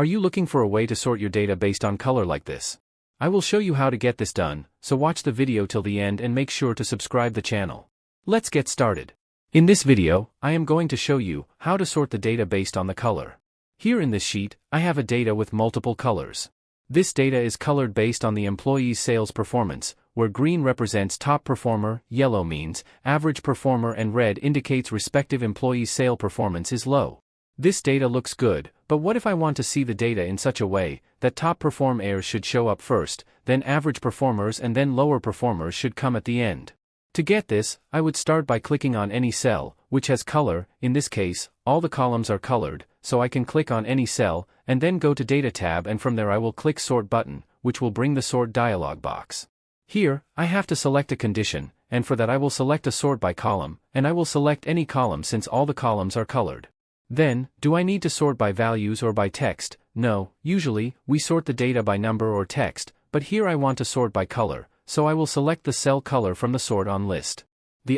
Are you looking for a way to sort your data based on color like this? I will show you how to get this done, so watch the video till the end and make sure to subscribe the channel. Let's get started. In this video, I am going to show you how to sort the data based on the color. Here in this sheet, I have a data with multiple colors. This data is colored based on the employee's sales performance, where green represents top performer, yellow means average performer, and red indicates respective employee's sale performance is low. This data looks good, but what if I want to see the data in such a way that top performers should show up first, then average performers, and then lower performers should come at the end? To get this, I would start by clicking on any cell, which has color. In this case, all the columns are colored, so I can click on any cell, and then go to Data tab, and from there I will click Sort button, which will bring the Sort dialog box. Here, I have to select a condition, and for that I will select a sort by column, and I will select any column since all the columns are colored. Then, do I need to sort by values or by text? No, usually, we sort the data by number or text, but here I want to sort by color, so I will select the cell color from the Sort On list.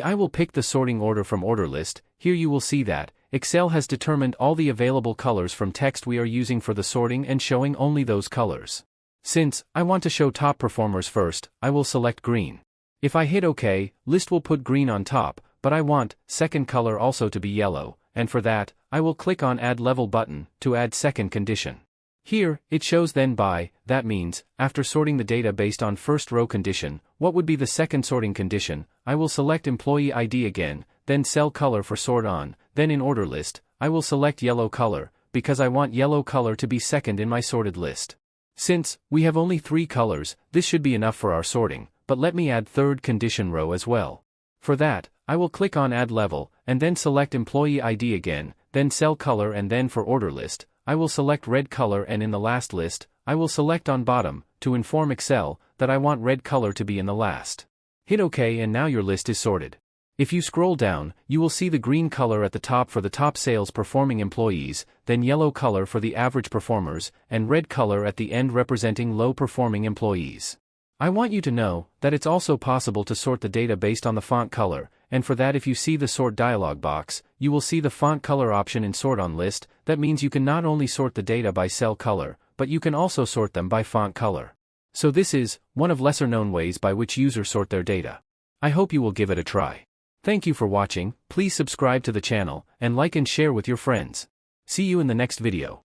I will pick the sorting order from Order List. Here you will see that Excel has determined all the available colors from text we are using for the sorting and showing only those colors. Since I want to show top performers first, I will select green. If I hit OK, list will put green on top, but I want second color also to be yellow, and for that, I will click on Add Level button to add second condition. Here, it shows then by, that means, after sorting the data based on first row condition, what would be the second sorting condition? I will select Employee ID again, then cell color for Sort On, then in Order List, I will select yellow color, because I want yellow color to be second in my sorted list. Since we have only 3 colors, this should be enough for our sorting, but let me add third condition row as well. For that, I will click on Add Level, and then select Employee ID again, then cell color, and then for Order List, I will select red color, and in the last list, I will select on bottom, to inform Excel that I want red color to be in the last. Hit OK, and now your list is sorted. If you scroll down, you will see the green color at the top for the top sales performing employees, then yellow color for the average performers, and red color at the end representing low performing employees. I want you to know that it's also possible to sort the data based on the font color, and for that if you see the Sort dialog box, you will see the font color option in Sort On list. That means you can not only sort the data by cell color, but you can also sort them by font color. So this is one of lesser known ways by which users sort their data. I hope you will give it a try. Thank you for watching. Please subscribe to the channel, and like and share with your friends. See you in the next video.